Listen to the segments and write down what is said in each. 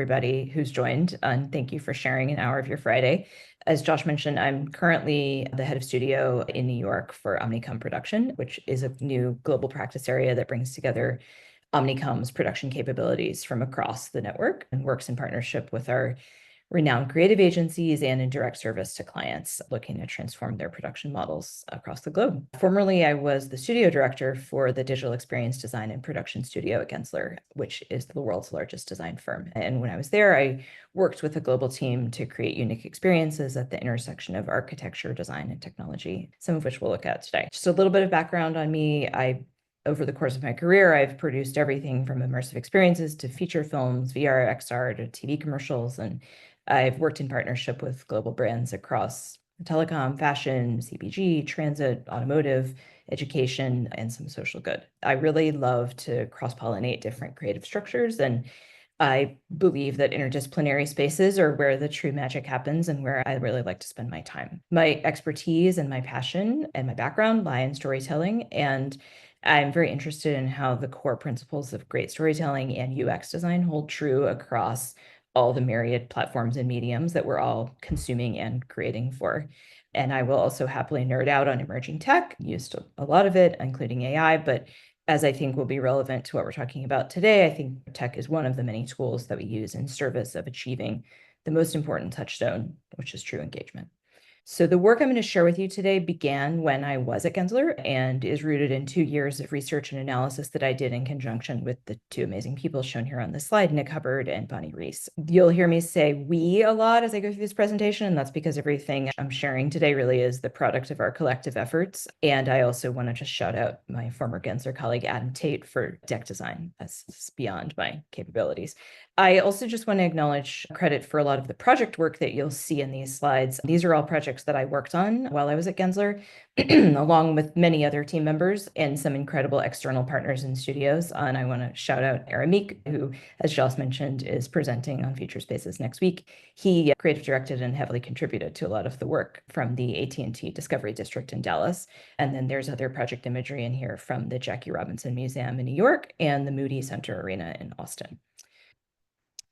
everybody who's joined, and thank you for sharing an hour of your Friday. As Josh mentioned, I'm currently the head of studio in New York for Omnicom Production, which is a new global practice area that brings together Omnicom's production capabilities from across the network and works in partnership with our renowned creative agencies and in direct service to clients looking to transform their production models across the globe. Formerly, I was the studio director for the digital experience design and production studio at Gensler, which is the world's largest design firm. And when I was there, I worked with a global team to create unique experiences at the intersection of architecture, design, and technology, some of which we'll look at today. Just a little bit of background on me. Over the course of my career, I've produced everything from immersive experiences to feature films, VR, XR, to TV commercials, and I've worked in partnership with global brands across telecom, fashion, CPG, transit, automotive, education, and some social good. I really love to cross-pollinate different creative structures, and I believe that interdisciplinary spaces are where the true magic happens and where I really like to spend my time. My expertise and my passion and my background lie in storytelling, and I'm very interested in how the core principles of great storytelling and UX design hold true across all the myriad platforms and mediums that we're all consuming and creating for. And I will also happily nerd out on emerging tech, used a lot of it, including AI, but as I think will be relevant to what we're talking about today, I think tech is one of the many tools that we use in service of achieving the most important touchstone, which is true engagement. So the work I'm going to share with you today began when I was at Gensler and is rooted in 2 years of research and analysis that I did in conjunction with the two amazing people shown here on this slide, Nick Hubbard and Bonnie Reese. You'll hear me say we a lot as I go through this presentation, and that's because everything I'm sharing today really is the product of our collective efforts. And I also want to just shout out my former Gensler colleague, Adam Tate, for deck design. That's beyond my capabilities. I also just want to acknowledge credit for a lot of the project work that you'll see in these slides. These are all projects that I worked on while I was at Gensler, along with many other team members and some incredible external partners in studios. And I want to shout out Aramik, who, as Joss mentioned, is presenting on Future Spaces next week. He creative directed and heavily contributed to a lot of the work from the AT&T Discovery District in Dallas. And then there's other project imagery in here from the Jackie Robinson Museum in New York and the Moody Center Arena in Austin.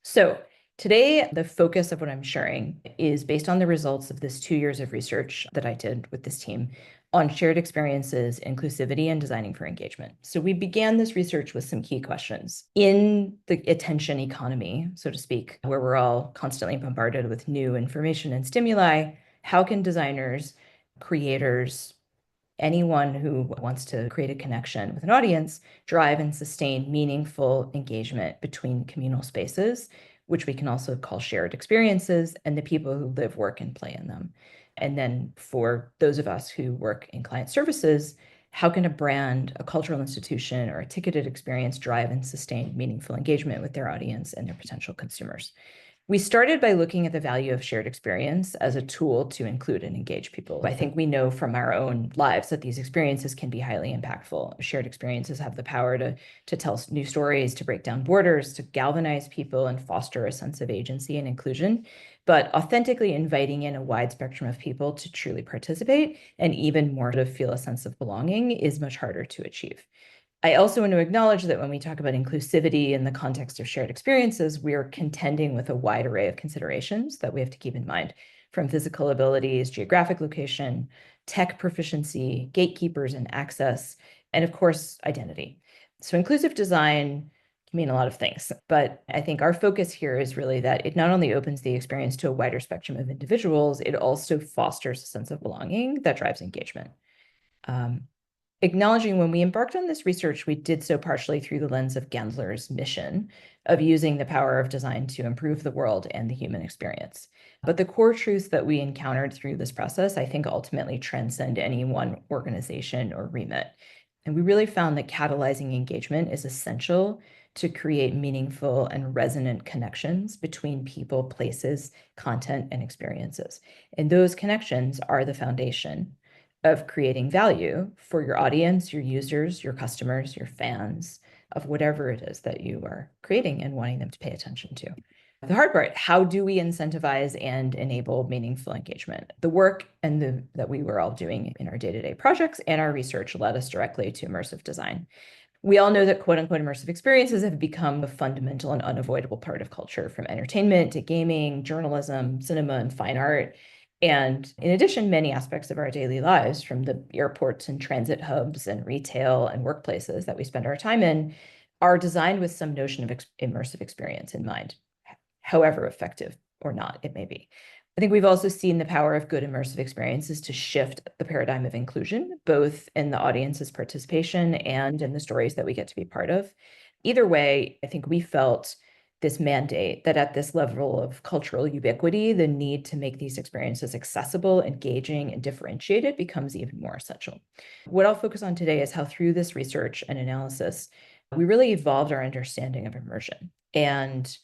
So today, the focus of what I'm sharing is based on the results of this 2 years of research that I did with this team on shared experiences, inclusivity, and designing for engagement. So we began this research with some key questions. In the attention economy, so to speak, where we're all constantly bombarded with new information and stimuli, how can designers, creators, anyone who wants to create a connection with an audience, drive and sustain meaningful engagement between communal spaces, which we can also call shared experiences, and the people who live, work, and play in them. And then for those of us who work in client services, how can a brand, a cultural institution, or a ticketed experience drive and sustain meaningful engagement with their audience and their potential consumers? We started by looking at the value of shared experience as a tool to include and engage people. I think we know from our own lives that these experiences can be highly impactful. Shared experiences have the power to tell new stories, to break down borders, to galvanize people and foster a sense of agency and inclusion. But authentically inviting in a wide spectrum of people to truly participate and even more to feel a sense of belonging is much harder to achieve. I also want to acknowledge that when we talk about inclusivity in the context of shared experiences, we are contending with a wide array of considerations that we have to keep in mind, from physical abilities, geographic location, tech proficiency, gatekeepers and access, and of course, identity. So inclusive design can mean a lot of things, but I think our focus here is really that it not only opens the experience to a wider spectrum of individuals, it also fosters a sense of belonging that drives engagement. Acknowledging when we embarked on this research, we did so partially through the lens of Gensler's mission of using the power of design to improve the world and the human experience. But the core truths that we encountered through this process, I think, ultimately transcend any one organization or remit. And we really found that catalyzing engagement is essential to create meaningful and resonant connections between people, places, content, and experiences. And those connections are the foundation of creating value for your audience, your users, your customers, your fans, of whatever it is that you are creating and wanting them to pay attention to. The hard part, how do we incentivize and enable meaningful engagement? The work that we were all doing in our day-to-day projects and our research led us directly to immersive design. We all know that quote unquote immersive experiences have become a fundamental and unavoidable part of culture, from entertainment to gaming, journalism, cinema, and fine art. And in addition, many aspects of our daily lives, from the airports and transit hubs and retail and workplaces that we spend our time in, are designed with some notion of immersive experience in mind, however effective or not it may be. I think we've also seen the power of good immersive experiences to shift the paradigm of inclusion, both in the audience's participation and in the stories that we get to be part of. Either way, I think we felt this mandate that at this level of cultural ubiquity, the need to make these experiences accessible, engaging, and differentiated becomes even more essential. What I'll focus on today is how through this research and analysis, we really evolved our understanding of immersion. And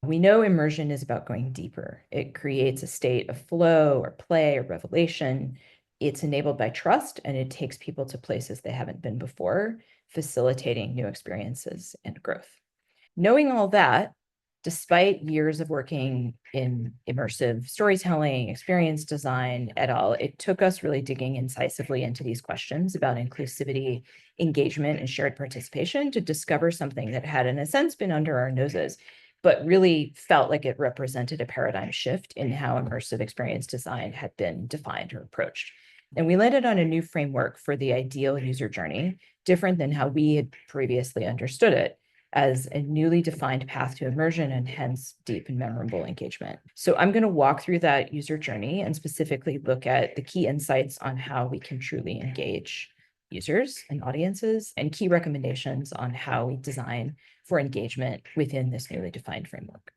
we know immersion is about going deeper. It creates a state of flow or play or revelation. It's enabled by trust, and it takes people to places they haven't been before, facilitating new experiences and growth. Knowing all that, despite years of working in immersive storytelling, experience design, et al., it took us really digging incisively into these questions about inclusivity, engagement, and shared participation to discover something that had, in a sense, been under our noses, but really felt like it represented a paradigm shift in how immersive experience design had been defined or approached. And we landed on a new framework for the ideal user journey, different than how we had previously understood it, as a newly defined path to immersion and hence deep and memorable engagement. So I'm going to walk through that user journey and specifically look at the key insights on how we can truly engage users and audiences, and key recommendations on how we design for engagement within this newly defined framework.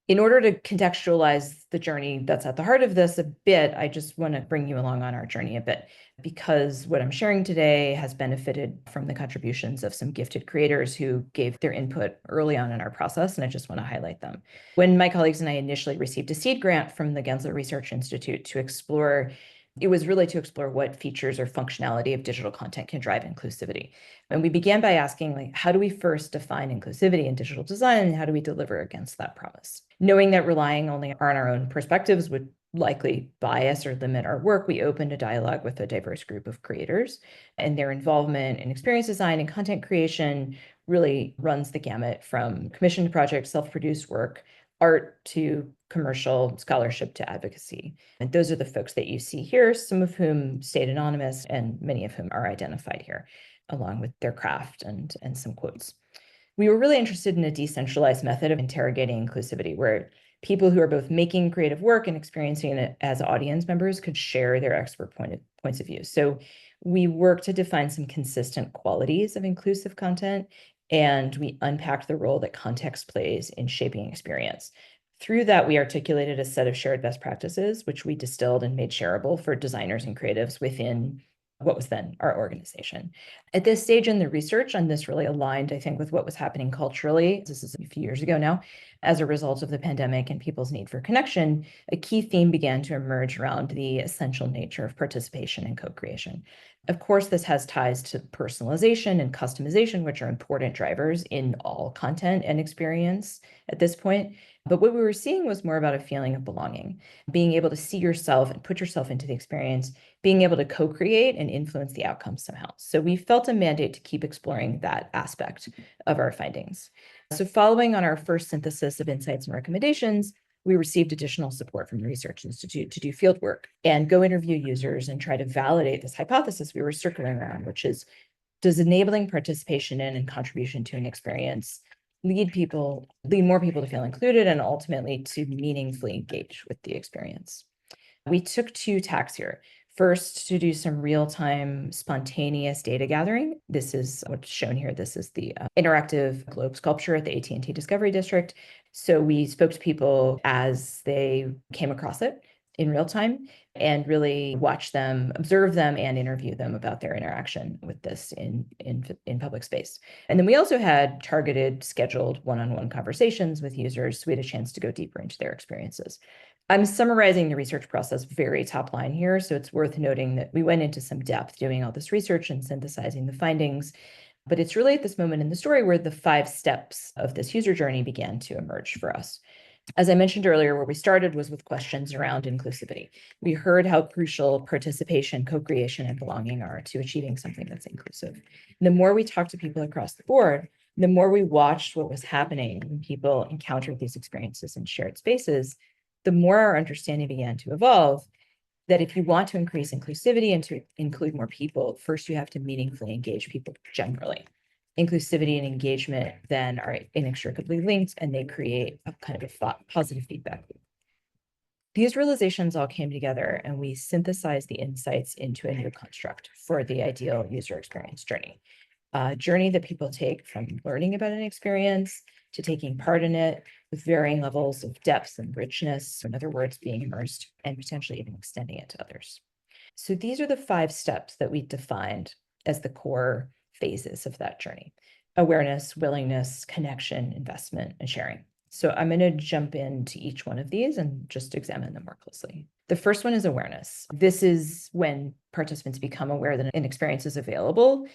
In order to contextualize the journey that's at the heart of this a bit, I just want to bring you along on our journey a bit, because what I'm sharing today has benefited from the contributions of some gifted creators who gave their input early on in our process, and I just want to highlight them. When my colleagues and I initially received a seed grant from the Gensler Research Institute to explore, it was really to explore what features or functionality of digital content can drive inclusivity. And we began by asking, like, how do we first define inclusivity in digital design, and how do we deliver against that promise? Knowing that relying only on our own perspectives would likely bias or limit our work, we opened a dialogue with a diverse group of creators, and their involvement in experience design and content creation really runs the gamut from commissioned projects, self-produced work, art to commercial, scholarship to advocacy. And those are the folks that you see here, some of whom stayed anonymous and many of whom are identified here, along with their craft and some quotes. We were really interested in a decentralized method of interrogating inclusivity, where people who are both making creative work and experiencing it as audience members could share their expert points of view. So we worked to define some consistent qualities of inclusive content, and we unpacked the role that context plays in shaping experience. Through that, we articulated a set of shared best practices, which we distilled and made shareable for designers and creatives within what was then our organization. At this stage in the research, and this really aligned, I think, with what was happening culturally, this is a few years ago now, as a result of the pandemic and people's need for connection, a key theme began to emerge around the essential nature of participation and co-creation. Of course, this has ties to personalization and customization, which are important drivers in all content and experience at this point. But what we were seeing was more about a feeling of belonging, being able to see yourself and put yourself into the experience, being able to co-create and influence the outcomes somehow. So we felt a mandate to keep exploring that aspect of our findings. So following on our first synthesis of insights and recommendations, we received additional support from the Research Institute to do field work and go interview users and try to validate this hypothesis we were circling around, which is, does enabling participation in and contribution to an experience lead more people to feel included and ultimately to meaningfully engage with the experience? We took two tacks here. First, to do some real-time spontaneous data gathering. This is what's shown here. This is the interactive globe sculpture at the AT&T Discovery District. So we spoke to people as they came across it in real time and really watch them, observe them, and interview them about their interaction with this in public space. And then we also had targeted, scheduled one-on-one conversations with users, so we had a chance to go deeper into their experiences. I'm summarizing the research process very top line here, so it's worth noting that we went into some depth doing all this research and synthesizing the findings, but it's really at this moment in the story where the 5 steps of this user journey began to emerge for us. As I mentioned earlier, where we started was with questions around inclusivity. We heard how crucial participation, co-creation, and belonging are to achieving something that's inclusive. And the more we talked to people across the board, the more we watched what was happening when people encountered these experiences in shared spaces, the more our understanding began to evolve that if you want to increase inclusivity and to include more people, first you have to meaningfully engage people generally. Inclusivity and engagement then are inextricably linked, and they create a kind of a positive feedback loop. These realizations all came together, and we synthesized the insights into a new construct for the ideal user experience journey. A journey that people take from learning about an experience to taking part in it with varying levels of depth and richness, in other words, being immersed and potentially even extending it to others. So these are the 5 steps that we defined as the core phases of that journey: awareness, willingness, connection, investment, and sharing. So I'm going to jump into each one of these and just examine them more closely. The first one is awareness. This is when participants become aware that an experience is available.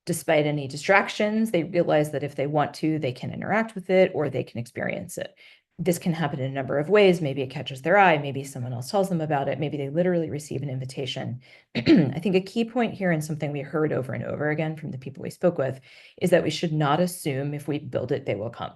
Despite any distractions, they realize that if they want to, they can interact with it or they can experience it. This can happen in a number of ways. Maybe it catches their eye. Maybe someone else tells them about it. Maybe they literally receive an invitation. I think a key point here, and something we heard over and over again from the people we spoke with, is that we should not assume if we build it, they will come.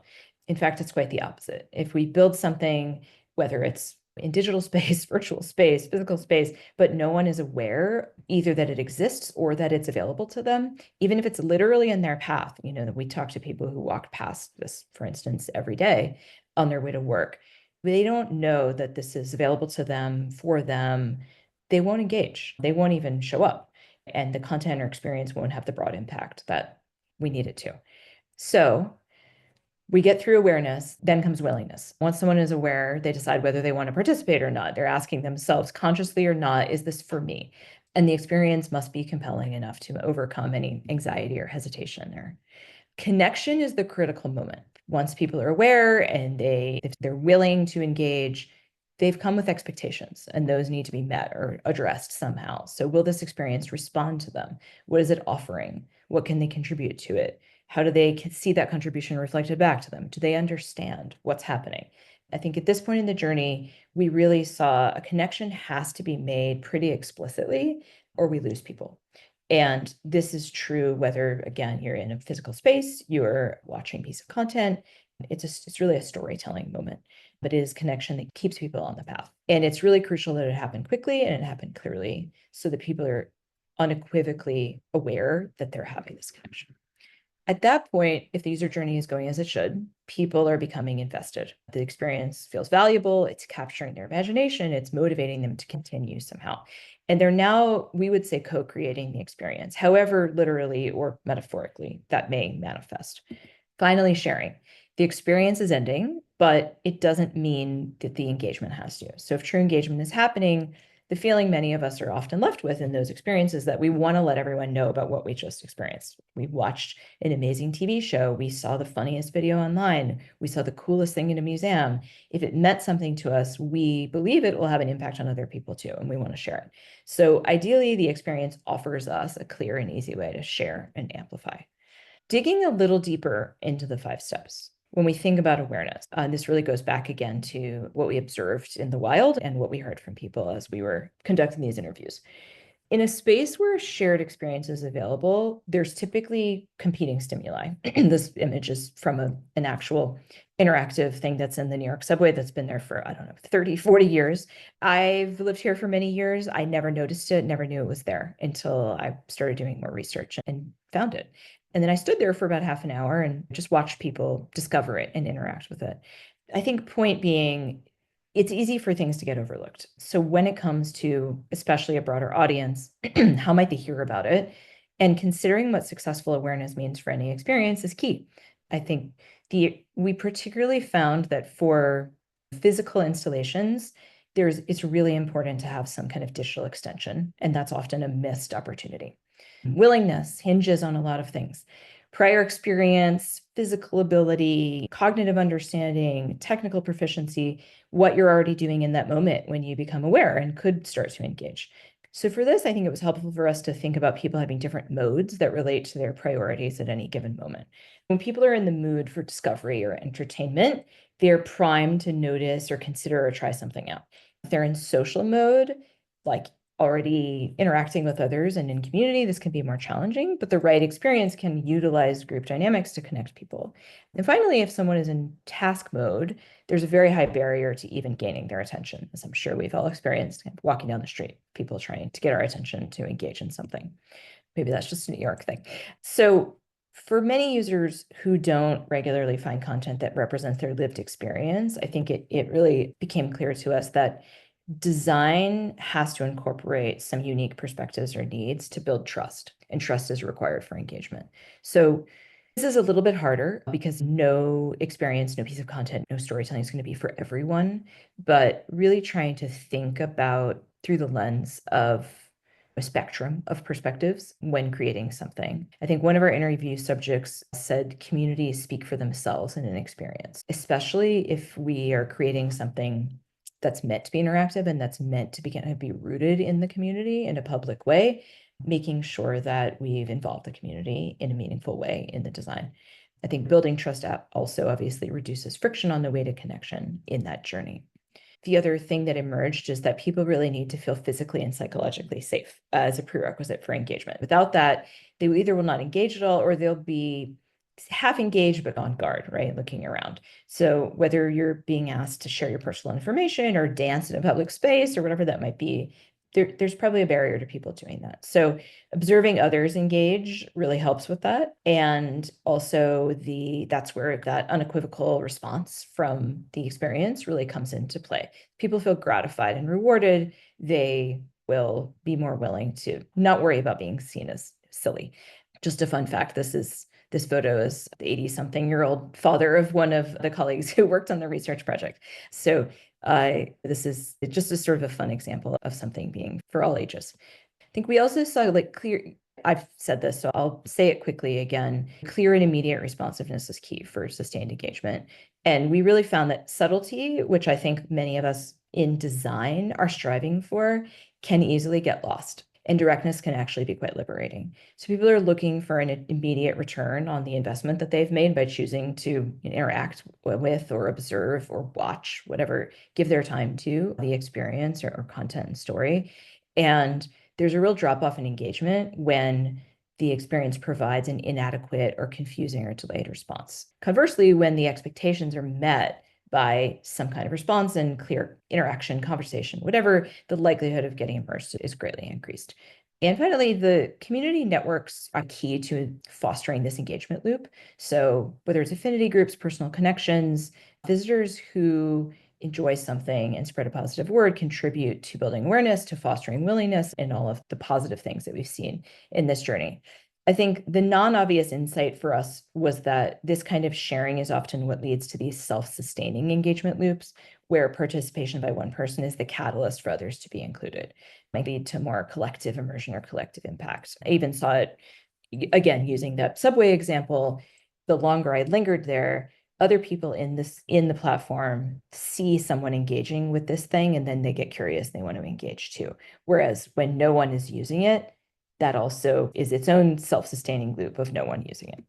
In fact, it's quite the opposite. If we build something, whether it's in digital space, virtual space, physical space, but no one is aware either that it exists or that it's available to them, even if it's literally in their path. That we talk to people who walk past this, for instance, every day on their way to work. They don't know that this is available to them, for them. They won't engage. They won't even show up. And the content or experience won't have the broad impact that we need it to. So we get through awareness, then comes willingness. Once someone is aware, they decide whether they want to participate or not. They're asking themselves, consciously or not, is this for me? And the experience must be compelling enough to overcome any anxiety or hesitation there. Connection is the critical moment. Once people are aware and if they're willing to engage, they've come with expectations, and those need to be met or addressed somehow. So will this experience respond to them? What is it offering? What can they contribute to it? How do they see that contribution reflected back to them? Do they understand what's happening? I think at this point in the journey, we really saw a connection has to be made pretty explicitly, or we lose people. And this is true whether, again, you're in a physical space, you're watching a piece of content. It's really a storytelling moment, but it is connection that keeps people on the path. And it's really crucial that it happened quickly and it happened clearly so that people are unequivocally aware that they're having this connection. At that point, if the user journey is going as it should, people are becoming invested. The experience feels valuable, it's capturing their imagination, it's motivating them to continue somehow. And they're now, we would say, co-creating the experience, however literally or metaphorically that may manifest. Finally, sharing. The experience is ending, but it doesn't mean that the engagement has to. So if true engagement is happening, the feeling many of us are often left with in those experiences that we want to let everyone know about what we just experienced. We watched an amazing TV show. We saw the funniest video online. We saw the coolest thing in a museum. If it meant something to us, we believe it will have an impact on other people too, and we want to share it. So ideally, the experience offers us a clear and easy way to share and amplify. Digging a little deeper into the 5 steps. When we think about awareness, this really goes back again to what we observed in the wild and what we heard from people as we were conducting these interviews. In a space where shared experience is available, there's typically competing stimuli. This image is from an actual interactive thing that's in the New York subway that's been there for, 30, 40 years. I've lived here for many years. I never noticed it, never knew it was there until I started doing more research and found it. And then I stood there for about half an hour and just watched people discover it and interact with it. I think point being, it's easy for things to get overlooked. So when it comes to especially a broader audience, how might they hear about it? And considering what successful awareness means for any experience is key. I think we particularly found that for physical installations, it's really important to have some kind of digital extension, and that's often a missed opportunity. Willingness hinges on a lot of things: prior experience, physical ability, cognitive understanding, technical proficiency, what you're already doing in that moment when you become aware and could start to engage. So for this, I think it was helpful for us to think about people having different modes that relate to their priorities at any given moment. When people are in the mood for discovery or entertainment, they're primed to notice or consider or try something out. If they're in social mode, like already interacting with others and in community, this can be more challenging, but the right experience can utilize group dynamics to connect people. And finally, if someone is in task mode, there's a very high barrier to even gaining their attention, as I'm sure we've all experienced walking down the street, people trying to get our attention to engage in something. Maybe that's just a New York thing. So for many users who don't regularly find content that represents their lived experience, I think it really became clear to us that design has to incorporate some unique perspectives or needs to build trust, and trust is required for engagement. So this is a little bit harder because no experience, no piece of content, no storytelling is going to be for everyone, but really trying to think about through the lens of a spectrum of perspectives when creating something. I think one of our interview subjects said communities speak for themselves in an experience, especially if we are creating something that's meant to be interactive and that's meant to be rooted in the community in a public way, making sure that we've involved the community in a meaningful way in the design. I think building trust also obviously reduces friction on the way to connection in that journey. The other thing that emerged is that people really need to feel physically and psychologically safe as a prerequisite for engagement. Without that, they either will not engage at all or they'll be half engaged but on guard, right? Looking around. So whether you're being asked to share your personal information or dance in a public space or whatever that might be, there's probably a barrier to people doing that. So observing others engage really helps with that. And also that's where that unequivocal response from the experience really comes into play. People feel gratified and rewarded, they will be more willing to not worry about being seen as silly. Just a fun fact, this photo is the 80-something-year-old father of one of the colleagues who worked on the research project. So this is just a sort of a fun example of something being for all ages. I think we also saw I've said this, so I'll say it quickly again. Clear and immediate responsiveness is key for sustained engagement. And we really found that subtlety, which I think many of us in design are striving for, can easily get lost. And directness can actually be quite liberating. So people are looking for an immediate return on the investment that they've made by choosing to interact with or observe or watch, whatever, give their time to the experience or content and story. And there's a real drop-off in engagement when the experience provides an inadequate or confusing or delayed response. Conversely, when the expectations are met by some kind of response and clear interaction, conversation, whatever, the likelihood of getting immersed is greatly increased. And finally, the community networks are key to fostering this engagement loop. So whether it's affinity groups, personal connections, visitors who enjoy something and spread a positive word contribute to building awareness, to fostering willingness, and all of the positive things that we've seen in this journey. I think the non-obvious insight for us was that this kind of sharing is often what leads to these self-sustaining engagement loops, where participation by one person is the catalyst for others to be included. It might lead to more collective immersion or collective impact. I even saw it, again, using that subway example. The longer I lingered there, other people in the platform see someone engaging with this thing, and then they get curious, they want to engage too. Whereas when no one is using it, that also is its own self-sustaining loop of no one using it.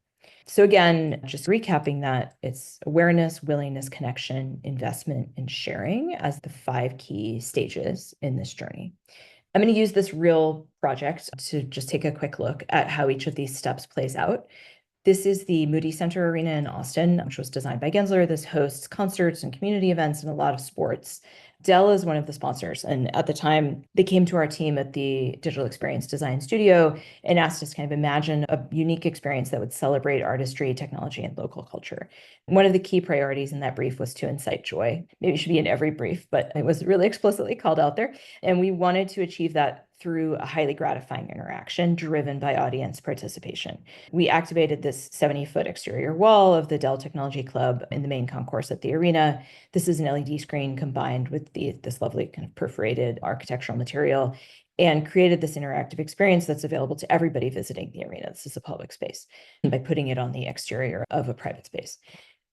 So again, just recapping that, it's awareness, willingness, connection, investment, and sharing as the 5 key stages in this journey. I'm going to use this real project to just take a quick look at how each of these steps plays out. This is the Moody Center Arena in Austin, which was designed by Gensler. This hosts concerts and community events and a lot of sports. Dell is one of the sponsors. And at the time, they came to our team at the Digital Experience Design Studio and asked us to kind of imagine a unique experience that would celebrate artistry, technology, and local culture. One of the key priorities in that brief was to incite joy. Maybe it should be in every brief, but it was really explicitly called out there. And we wanted to achieve that through a highly gratifying interaction driven by audience participation. We activated this 70-foot exterior wall of the Dell Technology Club in the main concourse at the arena. This is an LED screen combined with this lovely kind of perforated architectural material, and created this interactive experience that's available to everybody visiting the arena. This is a public space, by putting it on the exterior of a private space.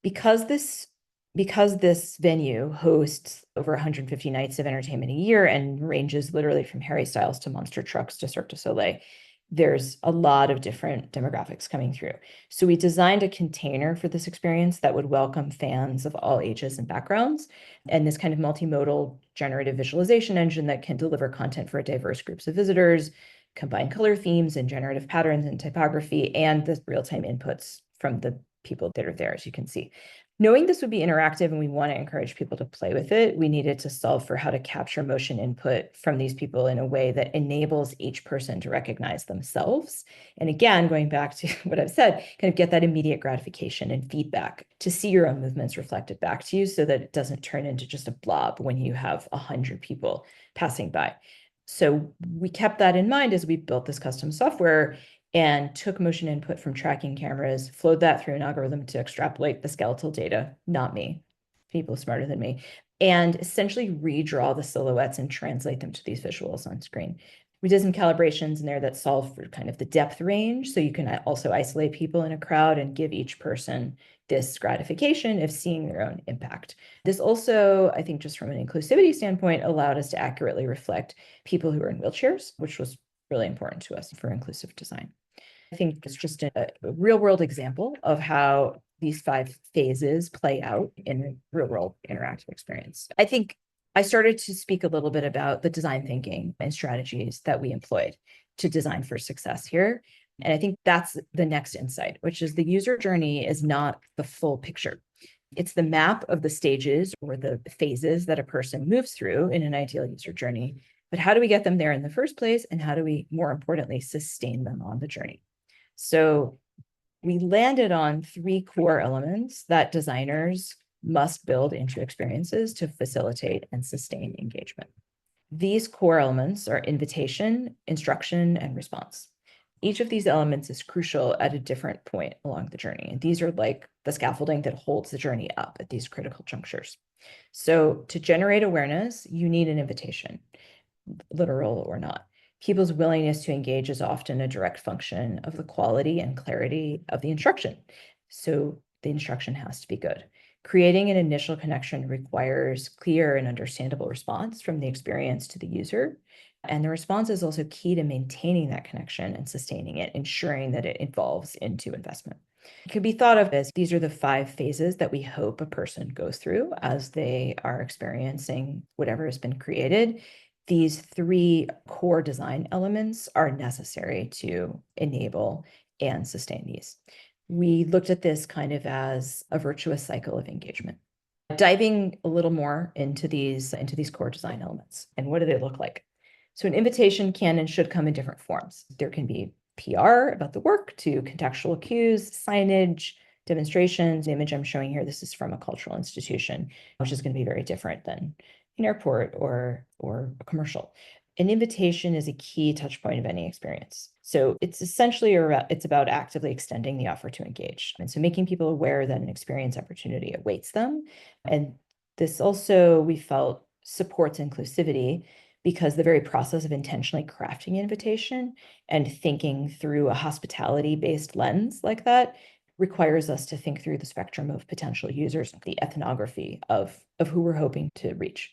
Because this because this venue hosts over 150 nights of entertainment a year and ranges literally from Harry Styles to monster trucks to Cirque du Soleil, there's a lot of different demographics coming through. So we designed a container for this experience that would welcome fans of all ages and backgrounds, and this kind of multimodal generative visualization engine that can deliver content for diverse groups of visitors, combine color themes and generative patterns and typography, and the real-time inputs from the people that are there, as you can see. Knowing this would be interactive and we want to encourage people to play with it, we needed to solve for how to capture motion input from these people in a way that enables each person to recognize themselves. And again, going back to what I've said, kind of get that immediate gratification and feedback to see your own movements reflected back to you so that it doesn't turn into just a blob when you have 100 people passing by. So we kept that in mind as we built this custom software and took motion input from tracking cameras, flowed that through an algorithm to extrapolate the skeletal data, not me, people smarter than me, and essentially redraw the silhouettes and translate them to these visuals on screen. We did some calibrations in there that solve for kind of the depth range, so you can also isolate people in a crowd and give each person this gratification of seeing their own impact. This also, I think, just from an inclusivity standpoint, allowed us to accurately reflect people who are in wheelchairs, which was really important to us for inclusive design. I think it's just a real world example of how these 5 phases play out in a real world interactive experience. I think I started to speak a little bit about the design thinking and strategies that we employed to design for success here. And I think that's the next insight, which is the user journey is not the full picture. It's the map of the stages or the phases that a person moves through in an ideal user journey. But how do we get them there in the first place? And how do we, more importantly, sustain them on the journey? So we landed on 3 core elements that designers must build into experiences to facilitate and sustain engagement. These core elements are invitation, instruction, and response. Each of these elements is crucial at a different point along the journey. And these are like the scaffolding that holds the journey up at these critical junctures. So to generate awareness, you need an invitation, literal or not. People's willingness to engage is often a direct function of the quality and clarity of the instruction. So the instruction has to be good. Creating an initial connection requires clear and understandable response from the experience to the user. And the response is also key to maintaining that connection and sustaining it, ensuring that it evolves into investment. It could be thought of as these are the 5 phases that we hope a person goes through as they are experiencing whatever has been created. These 3 core design elements are necessary to enable and sustain these. We looked at this kind of as a virtuous cycle of engagement. Diving a little more into these core design elements and what do they look like? So an invitation can and should come in different forms. There can be PR about the work to contextual cues, signage, demonstrations. The image I'm showing here, this is from a cultural institution, which is going to be very different than an airport or a commercial. An invitation is a key touch point of any experience. So it's essentially it's about actively extending the offer to engage. And so making people aware that an experience opportunity awaits them. And this also, we felt, supports inclusivity because the very process of intentionally crafting invitation and thinking through a hospitality-based lens like that requires us to think through the spectrum of potential users, the ethnography of who we're hoping to reach.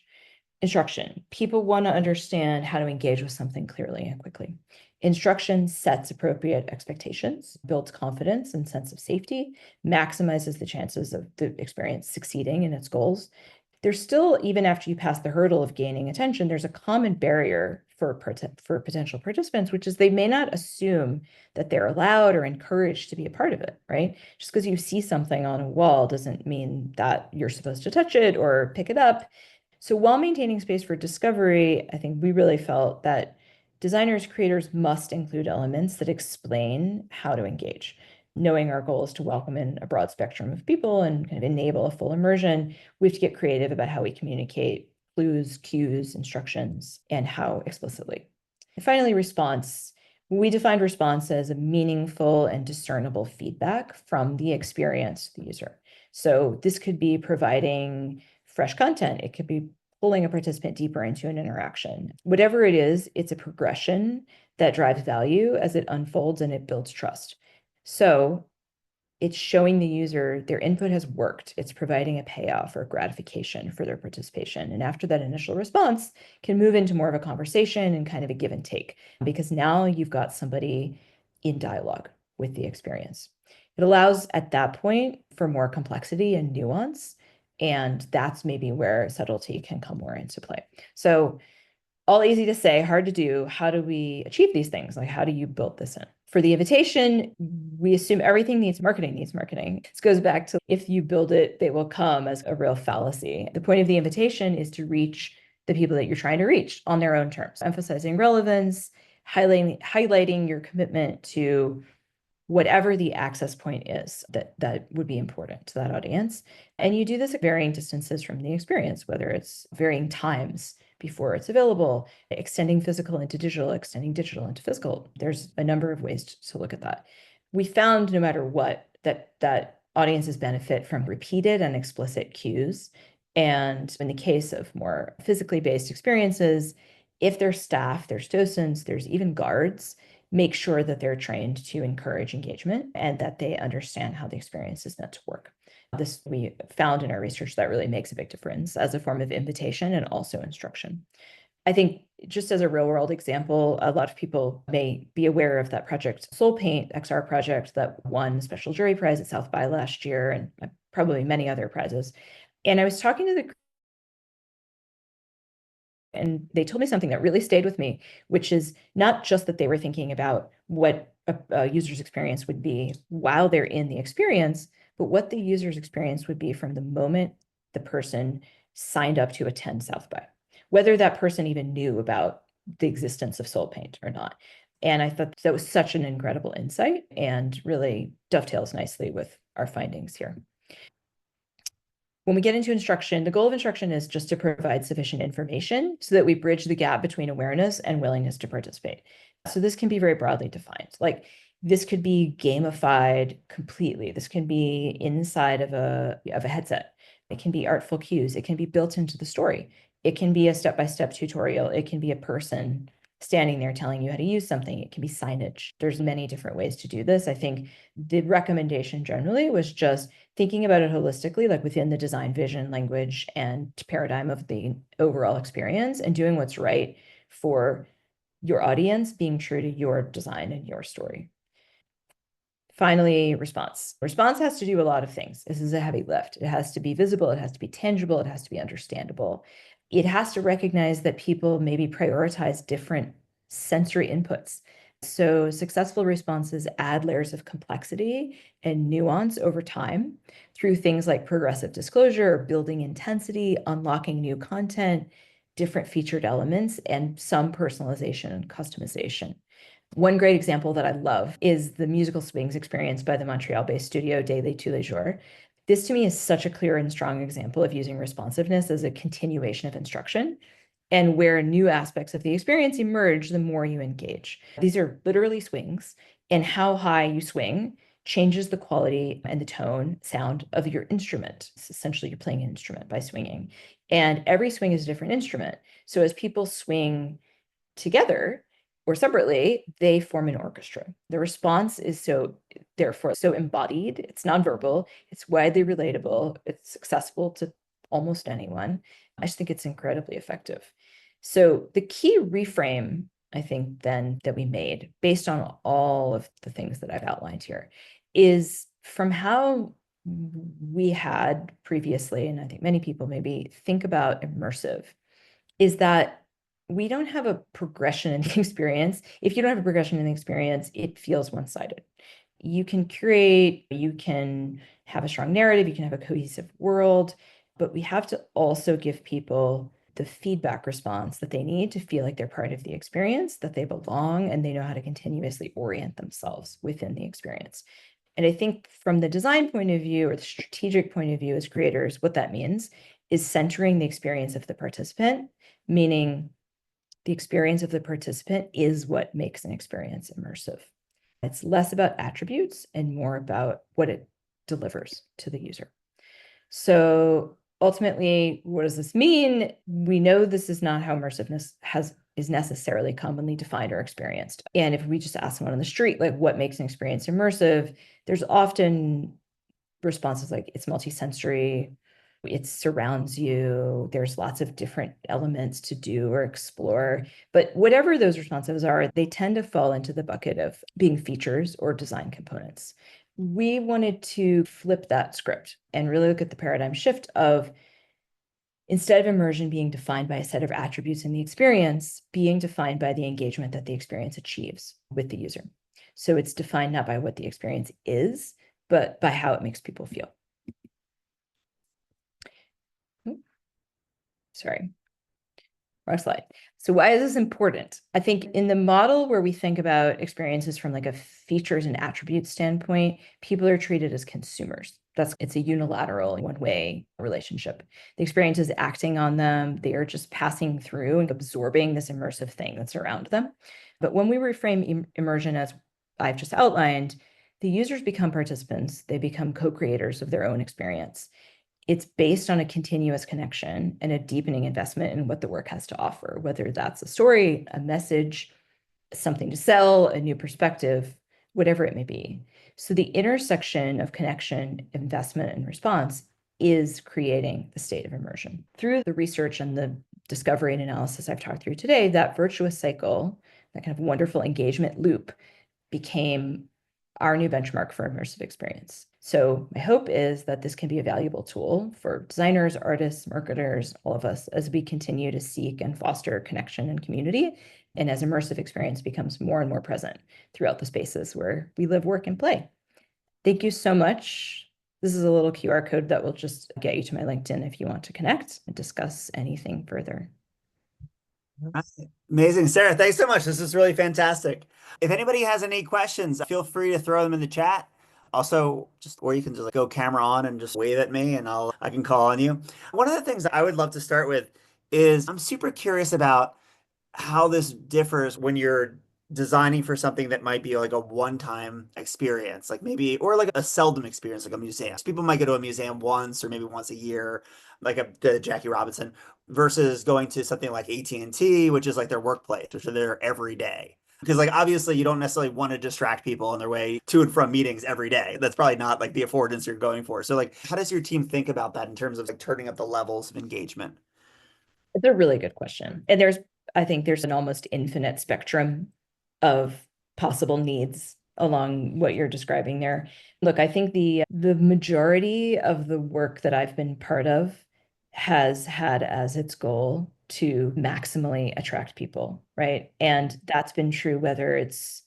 Instruction. People want to understand how to engage with something clearly and quickly. Instruction sets appropriate expectations, builds confidence and sense of safety, maximizes the chances of the experience succeeding in its goals. There's still, even after you pass the hurdle of gaining attention, there's a common barrier for potential participants, which is they may not assume that they're allowed or encouraged to be a part of it, right? Just because you see something on a wall doesn't mean that you're supposed to touch it or pick it up. So while maintaining space for discovery, I think we really felt that designers, creators must include elements that explain how to engage. Knowing our goal is to welcome in a broad spectrum of people and kind of enable a full immersion, we have to get creative about how we communicate clues, cues, instructions, and how explicitly. And finally, response. We defined response as a meaningful and discernible feedback from the experience to the user. So this could be providing fresh content. It could be pulling a participant deeper into an interaction. Whatever it is, it's a progression that drives value as it unfolds and it builds trust. So it's showing the user their input has worked. It's providing a payoff or gratification for their participation. And after that initial response can move into more of a conversation and kind of a give and take, because now you've got somebody in dialogue with the experience. It allows at that point for more complexity and nuance. And that's maybe where subtlety can come more into play. So all easy to say, hard to do. How do we achieve these things? Like, how do you build this in? For the invitation, we assume everything needs marketing. This goes back to if you build it, they will come as a real fallacy. The point of the invitation is to reach the people that you're trying to reach on their own terms, emphasizing relevance, highlighting your commitment to whatever the access point is that would be important to that audience. And you do this at varying distances from the experience, whether it's varying times before it's available, extending physical into digital, extending digital into physical. There's a number of ways to look at that. We found no matter what, that audiences benefit from repeated and explicit cues. And in the case of more physically based experiences, if there's staff, there's docents, there's even guards, make sure that they're trained to encourage engagement and that they understand how the experience is meant to work. This we found in our research that really makes a big difference as a form of invitation and also instruction. I think just as a real world example, a lot of people may be aware of that project Soul Paint XR project that won special jury prize at South by last year and probably many other prizes. And I was talking to the and they told me something that really stayed with me, which is not just that they were thinking about what a user's experience would be while they're in the experience, but what the user's experience would be from the moment the person signed up to attend South by, whether that person even knew about the existence of Soul Paint or not. And I thought that was such an incredible insight and really dovetails nicely with our findings here. When we get into instruction, the goal of instruction is just to provide sufficient information so that we bridge the gap between awareness and willingness to participate. So this can be very broadly defined. Like this could be gamified completely. This can be inside of a headset. It can be artful cues. It can be built into the story. It can be a step-by-step tutorial. It can be a person standing there telling you how to use something. It can be signage. There's many different ways to do this. I think the recommendation generally was just thinking about it holistically, like within the design vision, language, and paradigm of the overall experience and doing what's right for your audience, being true to your design and your story. Finally, response. Response has to do a lot of things. This is a heavy lift. It has to be visible. It has to be tangible. It has to be understandable. It has to recognize that people maybe prioritize different sensory inputs. So successful responses add layers of complexity and nuance over time through things like progressive disclosure, building intensity, unlocking new content, different featured elements, and some personalization and customization. One great example that I love is the musical swings experience by the Montreal-based studio DiLeo tous les jours. This to me is such a clear and strong example of using responsiveness as a continuation of instruction and where new aspects of the experience emerge the more you engage. These are literally swings, and how high you swing changes the quality and the tone, sound of your instrument. It's essentially, you're playing an instrument by swinging. And every swing is a different instrument. So as people swing together or separately, they form an orchestra. The response is therefore so embodied. It's nonverbal. It's widely relatable. It's accessible to almost anyone. I just think it's incredibly effective. So the key reframe, I think, then that we made based on all of the things that I've outlined here is from how we had previously, and I think many people maybe think about immersive, is that we don't have a progression in the experience. If you don't have a progression in the experience, it feels one-sided. You can curate, you can have a strong narrative, you can have a cohesive world, but we have to also give people the feedback response that they need to feel like they're part of the experience, that they belong, and they know how to continuously orient themselves within the experience. And I think from the design point of view or the strategic point of view as creators, what that means is centering the experience of the participant, meaning the experience of the participant is what makes an experience immersive. It's less about attributes and more about what it delivers to the user. So ultimately, what does this mean? We know this is not how immersiveness has is necessarily commonly defined or experienced. And if we just ask someone on the street, like, what makes an experience immersive, there's often responses like it's multisensory, it surrounds you, there's lots of different elements to do or explore. But whatever those responses are, they tend to fall into the bucket of being features or design components. We wanted to flip that script and really look at the paradigm shift of, instead of immersion being defined by a set of attributes in the experience, being defined by the engagement that the experience achieves with the user. So it's defined not by what the experience is, but by how it makes people feel. Sorry, wrong slide. So why is this important? I think in the model where we think about experiences from like a features and attributes standpoint, people are treated as consumers. It's a unilateral one-way relationship. The experience is acting on them. They are just passing through and absorbing this immersive thing that's around them. But when we reframe immersion as I've just outlined, the users become participants. They become co-creators of their own experience. It's based on a continuous connection and a deepening investment in what the work has to offer, whether that's a story, a message, something to sell, a new perspective, whatever it may be. So the intersection of connection, investment, and response is creating the state of immersion. Through the research and the discovery and analysis I've talked through today, that virtuous cycle, that kind of wonderful engagement loop, became our new benchmark for immersive experience. So my hope is that this can be a valuable tool for designers, artists, marketers, all of us, as we continue to seek and foster connection and community, and as immersive experience becomes more and more present throughout the spaces where we live, work, and play. Thank you so much. This is a little QR code that will just get you to my LinkedIn if you want to connect and discuss anything further. Amazing. Sarah, thanks so much. This is really fantastic. If anybody has any questions, feel free to throw them in the chat. Also, or you can just go camera on and just wave at me and I can call on you. One of the things I would love to start with is I'm super curious about how this differs when you're designing for something that might be like a one-time experience, like maybe, or like a seldom experience, like a museum. People might go to a museum once or maybe once a year, like the Jackie Robinson, versus going to something like AT&T, which is like their workplace, which are there every day. Because like obviously you don't necessarily want to distract people on their way to and from meetings every day. That's probably not like the affordance you're going for. So like how does your team think about that in terms of like turning up the levels of engagement? It's a really good question. And I think there's an almost infinite spectrum of possible needs along what you're describing there. Look, I think the majority of the work that I've been part of has had as its goal to maximally attract people, right? And that's been true whether it's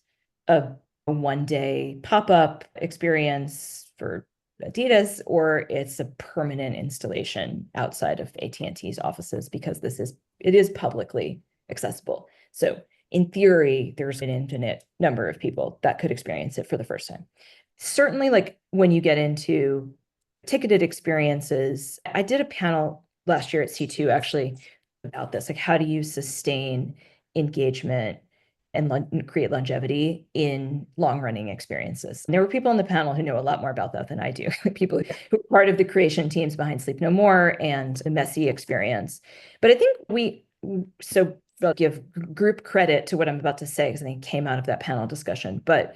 a one-day pop-up experience for Adidas, or it's a permanent installation outside of AT&T's offices, because it is publicly accessible. So in theory, there's an infinite number of people that could experience it for the first time. Certainly, like when you get into ticketed experiences, I did a panel last year at C2 actually about this, like how do you sustain engagement and create longevity in long-running experiences. And there were people on the panel who know a lot more about that than I do. People who are part of the creation teams behind Sleep No More and the Messy experience. But I think so I'll give group credit to what I'm about to say, because I think it came out of that panel discussion. But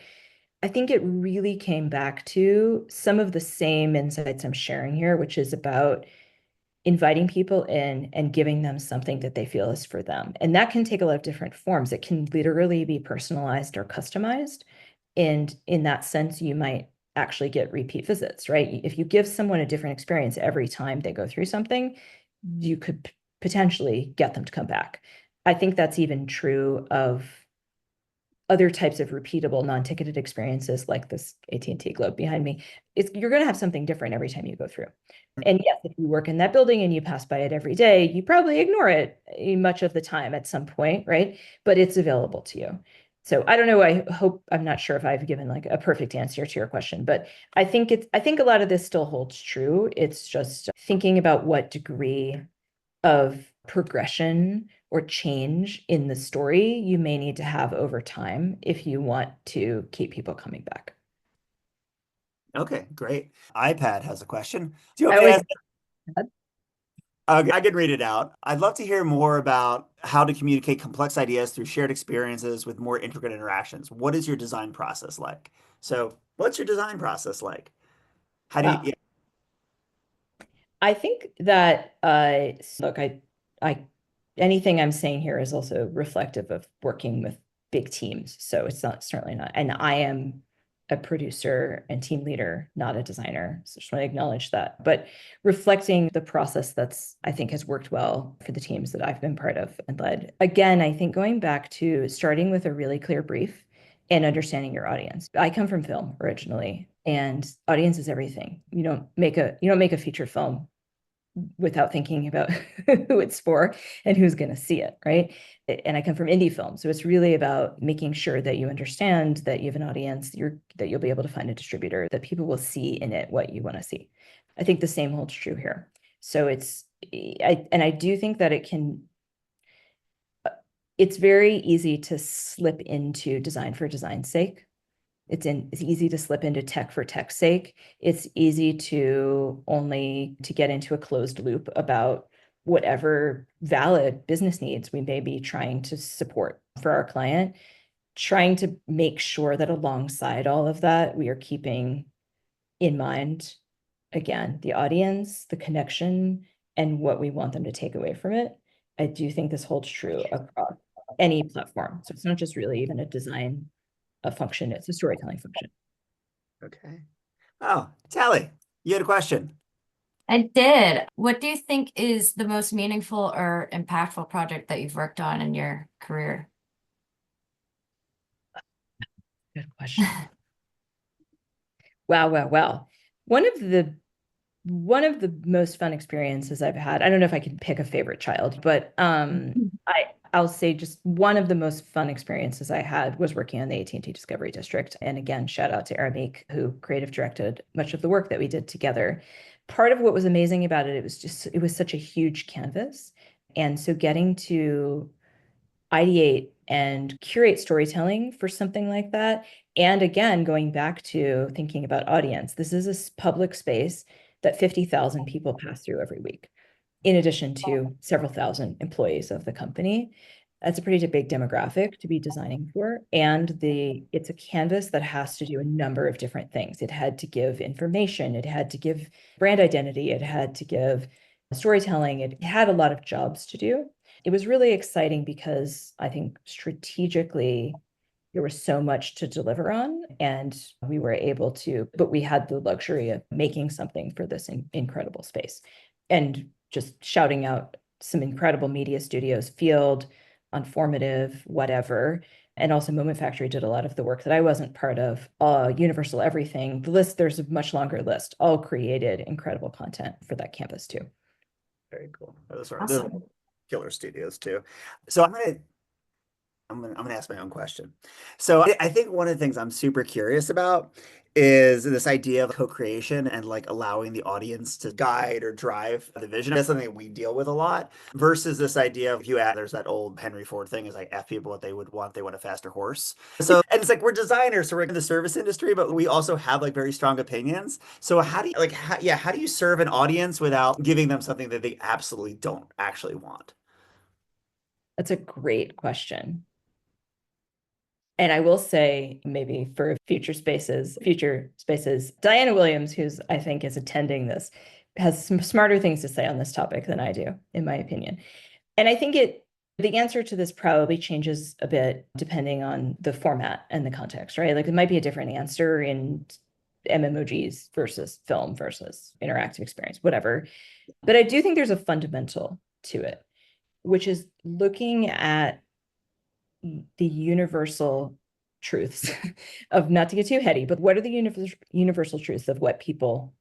I think it really came back to some of the same insights I'm sharing here, which is about inviting people in and giving them something that they feel is for them. And that can take a lot of different forms. It can literally be personalized or customized. And in that sense, you might actually get repeat visits, right? If you give someone a different experience every time they go through something, you could potentially get them to come back. I think that's even true of other types of repeatable non-ticketed experiences like this AT&T Globe behind me. You're going to have something different every time you go through. And yes, if you work in that building and you pass by it every day, you probably ignore it much of the time at some point, right? But it's available to you. So I don't know. I'm not sure if I've given like a perfect answer to your question, but I think a lot of this still holds true. It's just thinking about what degree of progression or change in the story you may need to have over time if you want to keep people coming back. Okay, great. iPad has a question. Do you I want me to always ask? I can read it out. I'd love to hear more about how to communicate complex ideas through shared experiences with more intricate interactions. What is your design process like? So, what's your design process like? How do you, Wow. yeah, I think that look, I anything I'm saying here is also reflective of working with big teams. So it's not certainly not. And I am a producer and team leader, not a designer. So just want to acknowledge that. But reflecting the process that's I think has worked well for the teams that I've been part of and led. Again, I think going back to starting with a really clear brief and understanding your audience. I come from film originally, and audience is everything. You don't make a feature film without thinking about who it's for and who's going to see it, right? And I come from indie film, so it's really about making sure that you understand that you have an audience, that you'll be able to find a distributor, that people will see in it what you want to see. I think the same holds true here. So I do think that it's very easy to slip into design for design's sake. It's easy to slip into tech for tech's sake. It's easy to get into a closed loop about whatever valid business needs we may be trying to support for our client, trying to make sure that alongside all of that, we are keeping in mind, again, the audience, the connection, and what we want them to take away from it. I do think this holds true across any platform. So it's not just really even a function, it's a storytelling function. okay. Oh, Tally, you had a question. I did. What do you think is the most meaningful or impactful project that you've worked on in your career? Good question. Wow, wow, wow. One of the one of the most fun experiences I've had, I don't know if I can pick a favorite child, but I'll say just one of the most fun experiences I had was working on the AT&T Discovery District. And again, shout out to Aramik, who creative directed much of the work that we did together. Part of what was amazing about it, it was such a huge canvas. And so getting to ideate and curate storytelling for something like that. And again, going back to thinking about audience, this is a public space that 50,000 people pass through every week, in addition to several thousand employees of the company. That's a pretty big demographic to be designing for. And it's a canvas that has to do a number of different things. It had to give information, it had to give brand identity, it had to give storytelling, it had a lot of jobs to do. It was really exciting because I think strategically there was so much to deliver on, and but we had the luxury of making something for this incredible space. And just shouting out some incredible media studios, Field, Unformative, whatever. And also Moment Factory did a lot of the work that I wasn't part of. Universal Everything, there's a much longer list, all created incredible content for that campus too. Very cool. Those are Awesome. killer studios too. So I'm gonna ask my own question. So I think one of the things I'm super curious about is this idea of co-creation and like allowing the audience to guide or drive the vision. That's something that we deal with a lot versus this idea of there's that old Henry Ford thing is like F people what they would want, they want a faster horse. So and it's like we're designers, so we're in the service industry, but we also have like very strong opinions. So how do you how do you serve an audience without giving them something that they absolutely don't actually want? That's a great question. And I will say, maybe for future spaces, Diana Williams, who's I think is attending this, has some smarter things to say on this topic than I do, in my opinion. And I think the answer to this probably changes a bit depending on the format and the context, right? Like it might be a different answer in MMOGs versus film versus interactive experience, whatever. But I do think there's a fundamental to it, which is looking at the universal truths of, not to get too heady, but what are the universal truths of what people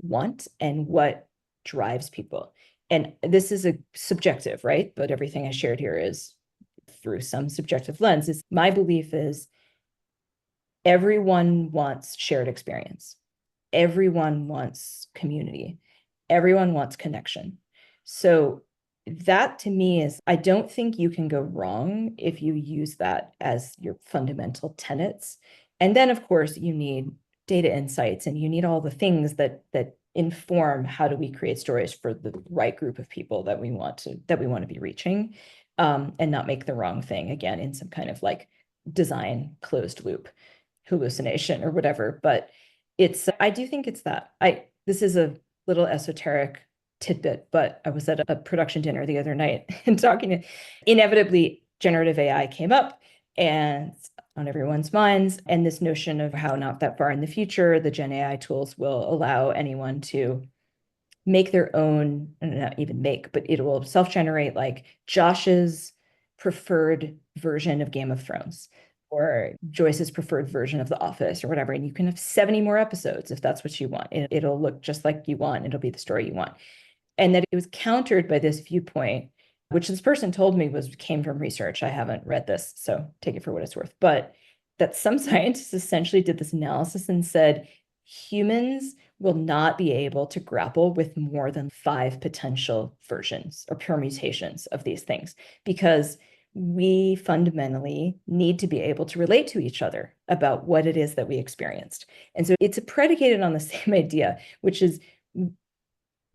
want and what drives people? And this is a subjective, right? But everything I shared here is through some subjective lens. My belief is everyone wants shared experience. Everyone wants community. Everyone wants connection. So that to me is, I don't think you can go wrong if you use that as your fundamental tenets. And then of course you need data insights and you need all the things that inform how do we create stories for the right group of people that we want to be reaching, and not make the wrong thing again in some kind of like design closed loop hallucination or whatever. But I do think it's that. This is a little esoteric tidbit, but I was at a production dinner the other night and talking, inevitably generative AI came up and on everyone's minds, and this notion of how not that far in the future, the Gen AI tools will allow anyone to make their own, not even make, but it will self-generate like Josh's preferred version of Game of Thrones or Joyce's preferred version of The Office or whatever. And you can have 70 more episodes if that's what you want. It'll look just like you want. It'll be the story you want. And that it was countered by this viewpoint, which this person told me came from research. I haven't read this, so take it for what it's worth. But that some scientists essentially did this analysis and said humans will not be able to grapple with more than 5 potential versions or permutations of these things, because we fundamentally need to be able to relate to each other about what it is that we experienced. And so it's predicated on the same idea, which is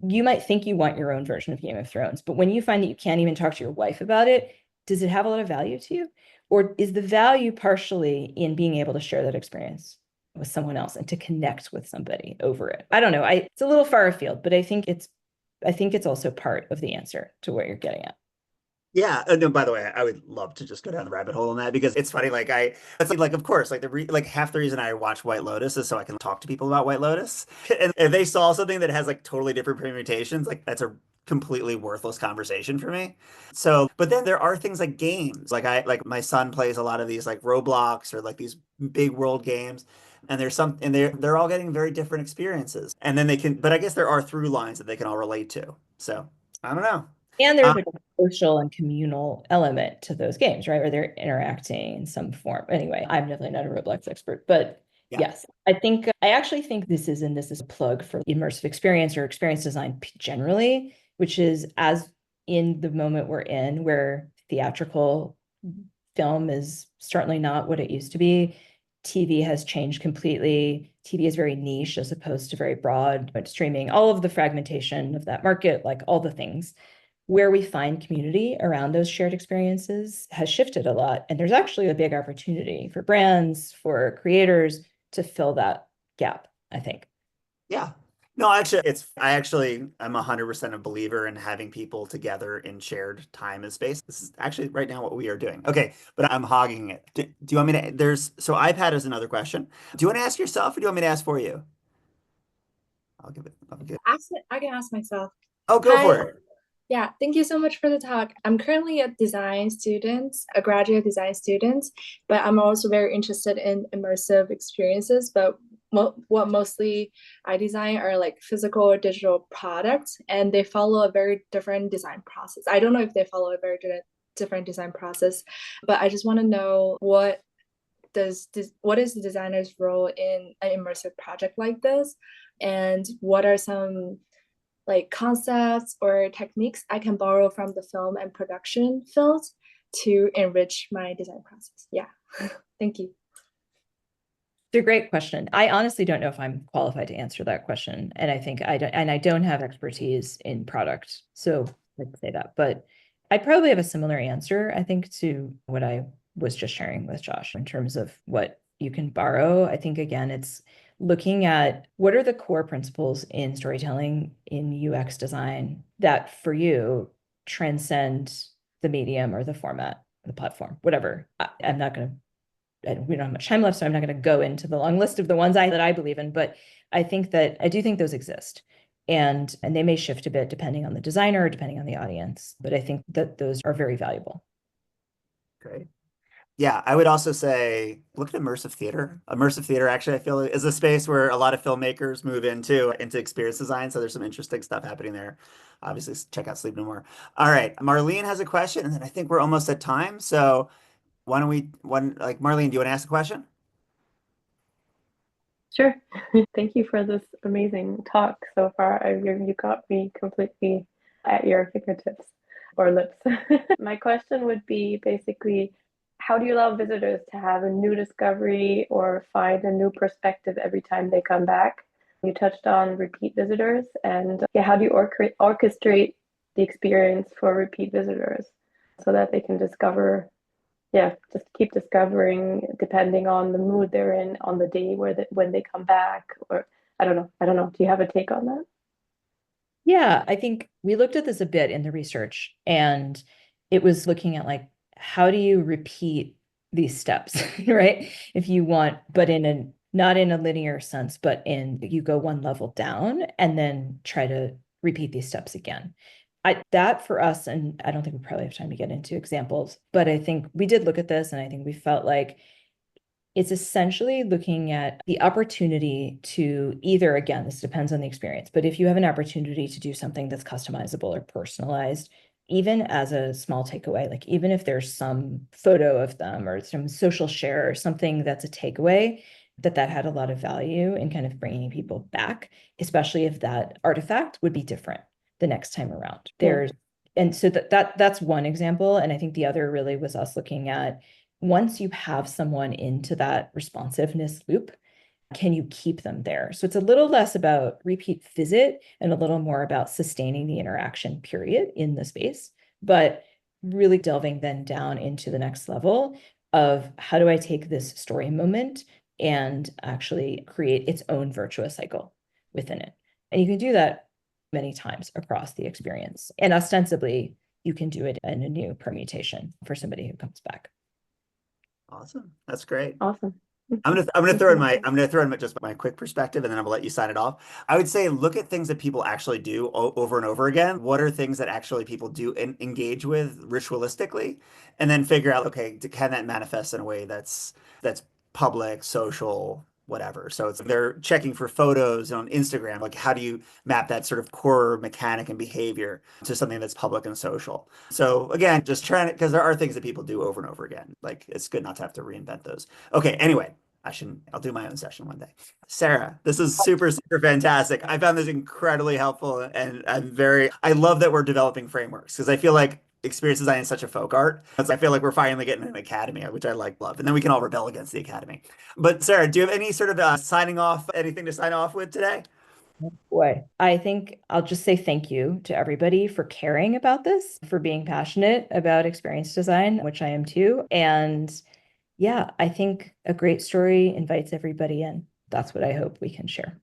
you might think you want your own version of Game of Thrones, but when you find that you can't even talk to your wife about it, does it have a lot of value to you? Or is the value partially in being able to share that experience with someone else and to connect with somebody over it? I don't know. It's a little far afield, but I think it's also part of the answer to what you're getting at. Yeah. No, by the way, I would love to just go down the rabbit hole on that because it's funny. It's like, of course, like half the reason I watch White Lotus is so I can talk to people about White Lotus. And if they saw something that has like totally different permutations, like that's a completely worthless conversation for me. So, but then there are things like games. Like my son plays a lot of these like Roblox or like these big world games. And they're all getting very different experiences. And then but I guess there are through lines that they can all relate to. So I don't know. And there's like a social and communal element to those games, right? Where they're interacting in some form. Anyway, I'm definitely not a Roblox expert, but Yeah. yes, I actually think this is a plug for immersive experience or experience design generally, which is as in the moment we're in, where theatrical film is certainly not what it used to be. TV has changed completely. TV is very niche as opposed to very broad, but streaming, all of the fragmentation of that market, like all the things where we find community around those shared experiences has shifted a lot. And there's actually a big opportunity for brands, for creators to fill that gap, I think. Yeah. No, actually, I'm 100% a believer in having people together in shared time and space. This is actually right now what we are doing. Okay, but I'm hogging it. Do you want me to, so iPad is another question. Do you want to ask yourself or do you want me to ask for you? I'll give it. I can ask myself. Oh, go Hi. for it. Yeah, thank you so much for the talk. I'm currently a graduate design student, but I'm also very interested in immersive experiences. But what mostly I design are like physical or digital products, and they follow a very different design process. I don't know if they follow a very different design process, but I just want to know what is the designer's role in an immersive project like this, and what are some like concepts or techniques I can borrow from the film and production fields to enrich my design process. Yeah, thank you. It's a great question. I honestly don't know if I'm qualified to answer that question. And I don't have expertise in product. So I'd say that, but I probably have a similar answer, I think, to what I was just sharing with Josh in terms of what you can borrow. I think, again, it's looking at what are the core principles in storytelling, in UX design that for you transcend the medium or the format, the platform, whatever. I'm not going to, we don't have much time left, so I'm not going to go into the long list of the ones that I believe in, but I do think those exist. And they may shift a bit depending on the designer, depending on the audience, but I think that those are very valuable. Great. Yeah, I would also say look at immersive theater. Immersive theater actually I feel is a space where a lot of filmmakers move into experience design. So there's some interesting stuff happening there. Obviously, check out Sleep No More. All right, Marlene has a question, and then I think we're almost at time. So why don't Marlene, do you want to ask a question? Sure. Thank you for this amazing talk so far. You got me completely at your fingertips or lips. My question would be basically, how do you allow visitors to have a new discovery or find a new perspective every time they come back? You touched on repeat visitors, and yeah, how do you orchestrate the experience for repeat visitors so that they can discover, yeah, just keep discovering depending on the mood they're in on the day when they come back, or I don't know. Do you have a take on that? Yeah, I think we looked at this a bit in the research, and it was looking at like, how do you repeat these steps, right? If you want, but in a not in a linear sense, but in you go one level down and then try to repeat these steps again. That for us, and I don't think we probably have time to get into examples, but I think we did look at this, and I think we felt like it's essentially looking at the opportunity to either, again, this depends on the experience, but if you have an opportunity to do something that's customizable or personalized, even as a small takeaway, like even if there's some photo of them or some social share or something that's a takeaway, that had a lot of value in kind of bringing people back, especially if that artifact would be different the next time around. And so that's one example. And I think the other really was us looking at, once you have someone into that responsiveness loop, can you keep them there? So it's a little less about repeat visit and a little more about sustaining the interaction period in the space, but really delving then down into the next level of, how do I take this story moment and actually create its own virtuous cycle within it? And you can do that many times across the experience. And ostensibly, you can do it in a new permutation for somebody who comes back. Awesome. That's great. Awesome. I'm gonna throw in just my quick perspective, and then I'm gonna let you sign it off. I would say look at things that people actually do over and over again. What are things that actually people do and engage with ritualistically, and then figure out, okay, can that manifest in a way that's public, social, whatever. So it's they're checking for photos on Instagram. Like, how do you map that sort of core mechanic and behavior to something that's public and social? So again, just trying to, because there are things that people do over and over again. Like, it's good not to have to reinvent those. Okay, anyway. I'll do my own session one day. Sarah, this is super, super fantastic. I found this incredibly helpful, and I love that we're developing frameworks, because I feel like experience design is such a folk art. I feel like we're finally getting an academy, which I love. And then we can all rebel against the academy. But Sarah, do you have any sort of anything to sign off with today? Boy, I think I'll just say thank you to everybody for caring about this, for being passionate about experience design, which I am too. And yeah, I think a great story invites everybody in. That's what I hope we can share.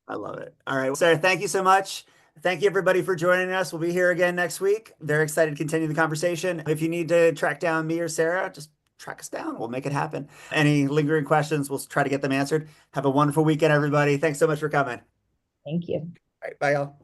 I love it. All right, well, Sarah, thank you so much. Thank you, everybody, for joining us. We'll be here again next week. Very excited to continue the conversation. If you need to track down me or Sarah, just track us down. We'll make it happen. Any lingering questions, we'll try to get them answered. Have a wonderful weekend, everybody. Thanks so much for coming. Thank you. All right, bye, y'all.